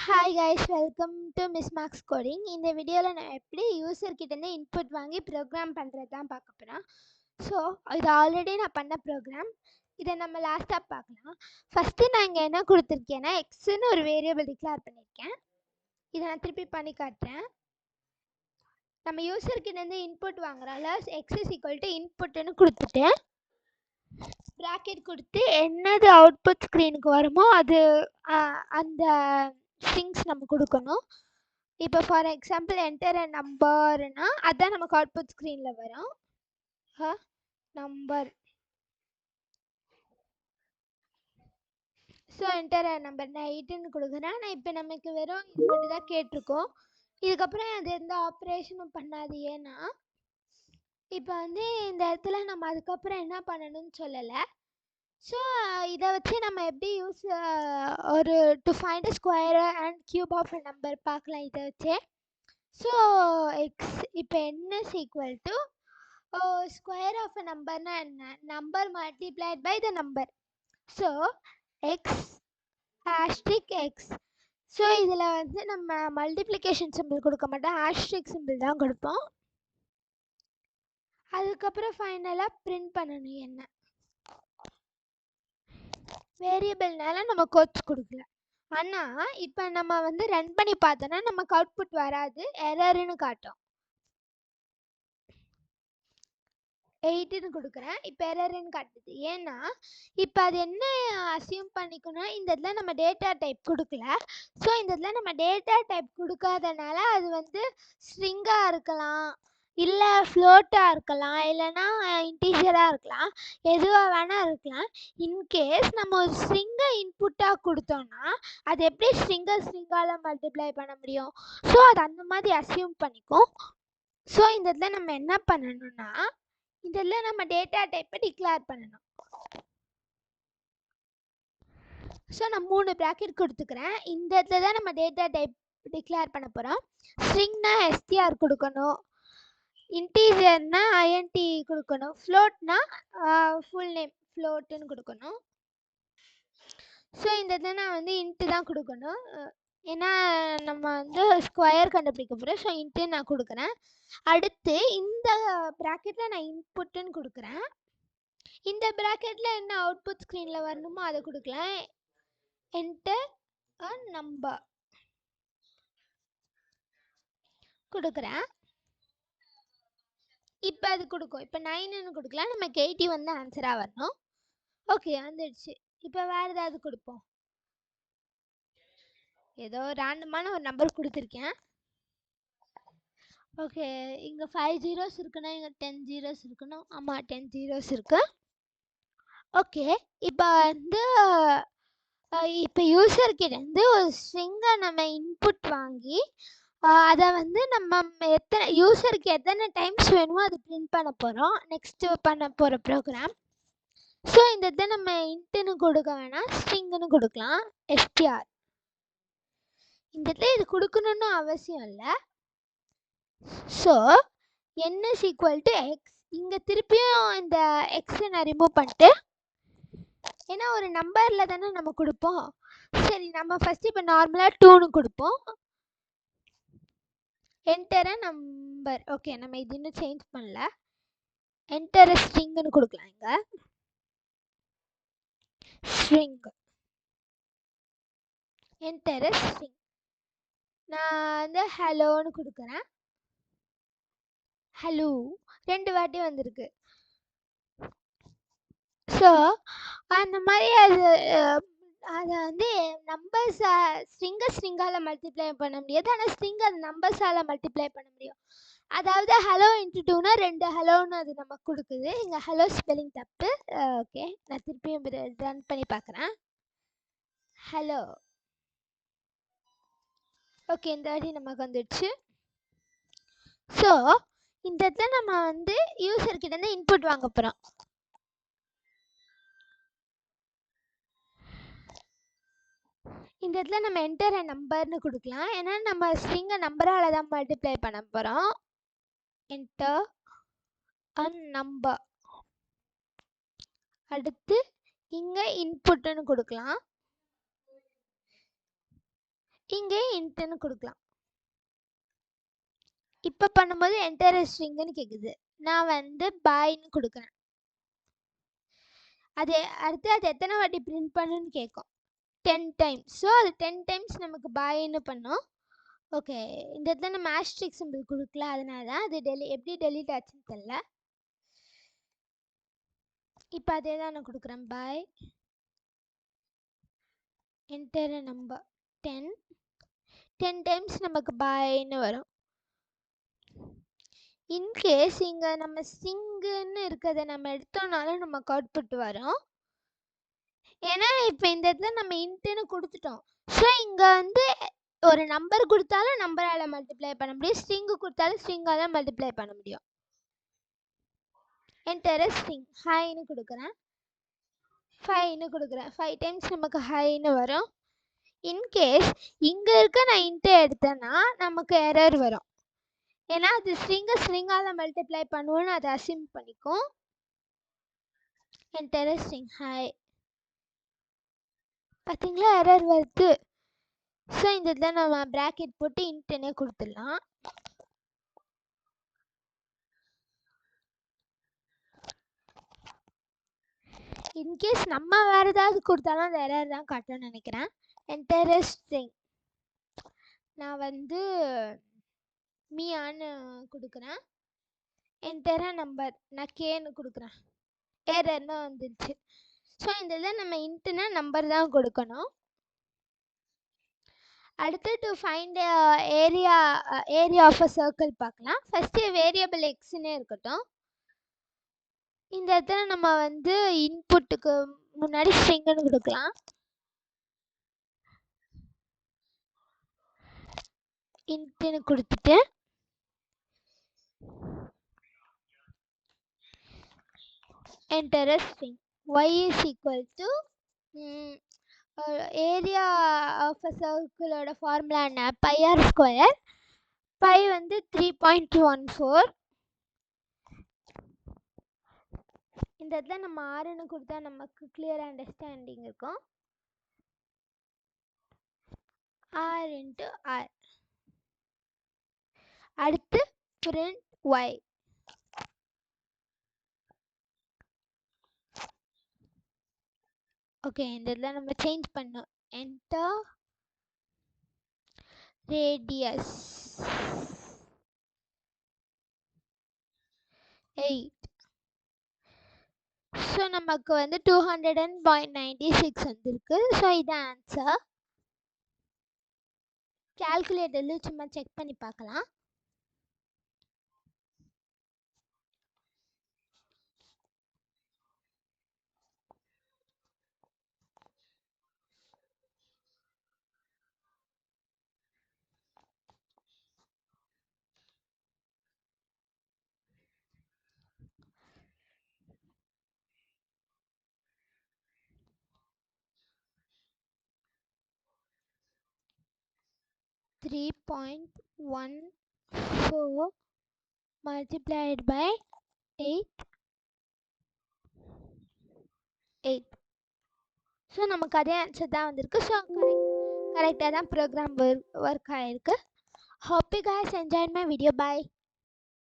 Hi guys, welcome to miss marks coding. இந்த வீடியோவில் நான் எப்படி யூசர் கிட்டேருந்து இன்புட் வாங்கி ப்ரோக்ராம் பண்ணுறது தான் பார்க்க போகிறேன். ஸோ இது ஆல்ரெடி நான் பண்ண ப்ரோக்ராம். இதை நம்ம லாஸ்ட்டாக பார்க்கலாம். ஃபஸ்ட்டு நான் இங்கே என்ன கொடுத்துருக்கேன்னா எக்ஸ்ன்னு ஒரு வேரியபிள் டிக்ளேர் பண்ணியிருக்கேன். இதை நான் திருப்பி பண்ணி காட்டுறேன். நம்ம யூசர் கிட்டேருந்து இன்புட் வாங்குறால எக்ஸ் இஸ் ஈக்குவல் டு இன்புட்டுன்னு கொடுத்துட்டு ப்ராக்கெட் கொடுத்து என்னது அவுட்புட் ஸ்க்ரீனுக்கு வருமோ அது அந்த ஸ்ட்ரிங்ஸ் நம்ம கொடுக்கணும். இப்போ ஃபார் எக்ஸாம்பிள் என்டர் அ நம்பர்னா அதுதான் நமக்கு அவுட்புட் ஸ்க்ரீனில் வரும். நம்பர். ஸோ என்டர் அ நம்பர் நான் 8ன்னு கொடுக்குறேன். நான் இப்போ நமக்கு வெறும் இது மட்டும் தான் கேட்டிருக்கோம். இதுக்கப்புறம் அது எந்த ஆப்ரேஷனும் பண்ணாது. ஏன்னா இப்போ வந்து இந்த இடத்துல நம்ம அதுக்கப்புறம் என்ன பண்ணணும்னு சொல்லலை. ஸோ இதை வச்சு நம்ம எப்படி யூஸ் ஒரு to find a square and cube of a number பார்க்கலாம் இதை வச்சே. ஸோ எக்ஸ் இப்போ n is equal to square of a நம்பர்னா என்ன? Number multiplied by the number. So X asterisk X. So இதில் வந்து நம்ம மல்டிப்ளிகேஷன் சிம்பிள் கொடுக்க மாட்டோம், ஹேஷ்ட்ரிக் சிம்பிள் தான் கொடுப்போம். அதுக்கப்புறம் ஃபைனலாக பிரிண்ட் பண்ணணும். என்ன வேரியபிள்னால நம்ம கோட்ஸ் கொடுக்கல. ஆனால் இப்போ நம்ம வந்து ரன் பண்ணி பார்த்தோன்னா நமக்கு அவுட்புட் வராது, எரர்னு காட்டும். 8ன்னு கொடுக்குறேன், இப்போ எரர்னு காட்டுது. ஏன்னா இப்போ அது என்ன அசியூம் பண்ணிக்கணும், இந்த இடத்துல நம்ம டேட்டா டைப் கொடுக்கல. ஸோ இந்த இடத்துல நம்ம டேட்டா டைப் கொடுக்காதனால அது வந்து ஸ்ட்ரிங்காக இருக்கலாம், இல்லை ஃப்ளோட்டாக இருக்கலாம், இல்லைன்னா இன்டீஜராக இருக்கலாம், எதுவாக வேணால் இருக்கலாம். இன்கேஸ் நம்ம ஒரு ஸ்ட்ரிங்கை இன்புட்டாக கொடுத்தோம்னா அது எப்படி ஸ்ட்ரிங்கால் மல்டிப்ளை பண்ண முடியும்? ஸோ அது அந்த மாதிரி அசியூம் பண்ணிக்கும். ஸோ இந்த இடத்துல நம்ம என்ன பண்ணணும்னா இதில் நம்ம டேட்டா டைப்பை டிக்ளேர் பண்ணணும். ஸோ நான் 3 ப்ராக்கெட் கொடுத்துக்கிறேன். இந்த இடத்துல தான் நம்ம டேட்டா டைப் டிக்ளேர் பண்ண போகிறோம். ஸ்ட்ரிங்னா str கொடுக்கணும், இன்டீஜர்னா int கொடுக்கணும், ஃப்ளோட்னா ஃபுல் நேம் ஃப்ளோட்டுன்னு கொடுக்கணும். ஸோ இந்த இடத்துல நான் வந்து இன்ட்டு தான் கொடுக்கணும், ஏன்னா நம்ம வந்து ஸ்கொயர் கண்டுபிடிக்க போகிறோம். ஸோ இன்ட்டு நான் கொடுக்குறேன். அடுத்து இந்த ப்ராக்கெட்டில் நான் இன்புட்டுன்னு கொடுக்குறேன். இந்த ப்ராக்கெட்டில் என்ன அவுட்புட் ஸ்க்ரீனில் வரணுமோ அதை கொடுக்கலாம். என்டர் அ நம்பர் கொடுக்குறேன். இப்போ அது கொடுக்கும். இப்போ 9ன்னு கொடுக்கலாம், நமக்கு 80 வந்து ஆன்சராக வரணும். ஓகே, வந்துடுச்சு. இப்போ வேறு ஏதாவது கொடுப்போம். ஏதோ ரேண்டமான ஒரு நம்பர் கொடுத்துருக்கேன். ஓகே, இங்கே 5 zeros இருக்குன்னா இங்கே 10 zeros இருக்கணும். ஆமாம், 10 zeros இருக்கு. ஓகே, இப்போ வந்து இப்போ யூசர்கிட்டேருந்து ஒரு ஸ்ட்ரிங்கை நம்ம இன்புட் வாங்கி அதை வந்து நம்ம எத்தனை யூசருக்கு எத்தனை டைம்ஸ் வேணுமோ அது பிரிண்ட் பண்ண போகிறோம். நெக்ஸ்ட்டு பண்ண போகிற ப்ரோக்ராம். ஸோ இந்த இதை நம்ம இன்ட்டுன்னு கொடுக்க வேணாம், ஸ்ட்ரிங்குன்னு கொடுக்கலாம், str. இந்த இடத்துல இது கொடுக்கணும்னு அவசியம் இல்லை. So n is equal to x. இங்கே திருப்பியும் இந்த எக்ஸை நான் ரிமூவ் பண்ணிட்டு, ஏன்னா ஒரு நம்பரில் தானே நம்ம கொடுப்போம். சரி, நம்ம ஃபஸ்ட்டு இப்போ நார்மலாக 2ன்னு கொடுப்போம். Enter number. ஓகே, நம்ம இது இன்னும் சேஞ்ச் பண்ணல. என்டர் ஸ்ட்ரிங்னு கொடுக்கலாம். இங்கே ஸ்ட்ரிங், என்டர் ஸ்ட்ரிங். நான் வந்து ஹலோன்னு கொடுக்குறேன். ஹலோ 2 வாட்டி வந்திருக்கு. ஸோ அந்த மாதிரி அதை வந்து நம்பர்ஸ் ஸ்ட்ரிங்கால் மல்டிப்ளை பண்ண முடியாது, ஆனால் ஸ்ட்ரிங் அது நம்பர்ஸால் மல்டிப்ளை பண்ண முடியும். அதாவது ஹலோ இன்ட்டு 2னா 2 ஹலோன்னு அது நமக்கு கொடுக்குது. இங்கே ஹலோ ஸ்பெல்லிங் தப்பு. ஓகே, நான் திருப்பியும் ரன் பண்ணி பார்க்குறேன். ஹலோ. ஓகே, இந்த வாட்டி நமக்கு வந்துடுச்சு. ஸோ இந்த இடத்துல நம்ம வந்து யூசர்கிட்டேருந்து இன்புட் வாங்க போகிறோம். இந்த இடத்துல நம்ம என்டர் அ நம்பர்னு கொடுக்கலாம், ஏன்னா நம்ம ஸ்ட்ரிங்கை நம்பரால் தான் மல்டிப்ளை பண்ண போகிறோம். என்டர் அ நம்பர். அடுத்து இங்கே இன்புட்டுன்னு கொடுக்கலாம். இங்கே இன்ட்னு கொடுக்கலாம். இப்போ பண்ணும்போது என்டர் ஸ்ட்ரிங்னு கேட்குது. நான் வந்து பாய்னு கொடுக்குறேன். அது அடுத்து அது எத்தனை வாட்டி பிரிண்ட் பண்ணுன்னு கேட்கும். 10 டைம்ஸ். ஸோ அது 10 டைம்ஸ் நமக்கு பாய்னு பண்ணும். ஓகே, இந்த இடத்துல நம்ம ஆஸ்ட்ரிக் சிம்பிள் கொடுக்கல, அதனால தான் அது எப்படி டெலீட் ஆச்சுன்னு தெரியல. இப்போ அதே தான் நான் கொடுக்குறேன். பாய் என்டர் நம்பர் 10 டைம்ஸ் நமக்கு பாய்னு வரும். இன்கேஸ் இங்கே நம்ம ஸ்ட்ரிங்குன்னு இருக்கிறத நம்ம எடுத்தோம்னாலும் நமக்கு அவுட்புட் வரும். ஏன்னா இப்போ இந்த இடத்துல நம்ம இன்ட்டுன்னு கொடுத்துட்டோம். ஸோ இங்கே வந்து ஒரு நம்பர் கொடுத்தாலும் நம்பரால் மல்டிப்ளை பண்ண முடியும், ஸ்ட்ரிங்கு கொடுத்தாலும் ஸ்ட்ரிங்கால் தான் மல்டிப்ளை பண்ண முடியும். என்டர் ஸ்ட்ரிங் ஹைன்னு கொடுக்குறேன். 5 டைம்ஸ் நமக்கு ஹைன்னு வரும். இன்கேஸ் இங்கே இருக்க நான் இன்ட்டு எடுத்தேன்னா நமக்கு எரர் வரும். ஏன்னா அது ஸ்ட்ரிங்கால் மல்டிப்ளை பண்ணுவோன்னு அதை அசியூம் பண்ணிக்கும். Enter string high. பார்த்தீங்களா, எரர் வருது. ஸோ இந்த இதில் நம்ம ப்ராக்கெட் போட்டு இன்ட்டுன்னே கொடுத்துடலாம். இன்கேஸ் நம்ம வேறு ஏதாவது கொடுத்தாலும் அந்த எரர் தான் காட்டும்னு நினைக்கிறேன். என்டர் ஸ்ட்ரிங் நான் வந்து மீயான்னு கொடுக்குறேன். என்டர் நம்பர் நான் கேன்னு கொடுக்குறேன். எரர்னு வந்துருச்சு. ஸோ இந்த இதில் நம்ம இன்ட்டுனா நம்பர் தான் கொடுக்கணும். அடுத்து to find area of a circle பார்க்கலாம். ஃபஸ்ட்டு வேரியபிள் எக்ஸ்னே இருக்கட்டும். இந்த இடத்துல நம்ம வந்து இன்புட்டுக்கு முன்னாடி ஸ்ட்ரிங்னு கொடுக்கலாம். இன்ட்டுன்னு கொடுத்துட்டு enter string y is equal to area of a சர்க்கிளோட ஃபார்முலா என்ன, பை ஆர் ஸ்கொயர். பை வந்து 3.14. இந்த இடத்துல நம்ம ஆறுன்னு கொடுத்தா நமக்கு கிளியர் அண்டர்ஸ்டாண்டிங் இருக்கும். R into R. அடுத்து பிரிண்ட் ஒய். ஓகே, இந்த இதில் நம்ம சேஞ்ச் பண்ணோம். Enter radius 8. ஸோ நமக்கு வந்து 200.96 வந்திருக்கு. ஸோ இதான் ஆன்சர். கால்குலேட்டரில் சும்மா செக் பண்ணி பார்க்கலாம். (3.14) multiplied by 8. ஸோ நமக்கு அதே ஆன்சர் தான் வந்திருக்கு. ஸோ கரெக்டாக தான் ப்ரோக்ராம் ஒர்க் ஆகிருக்கு. Hope you guys enjoyed my video. Bye.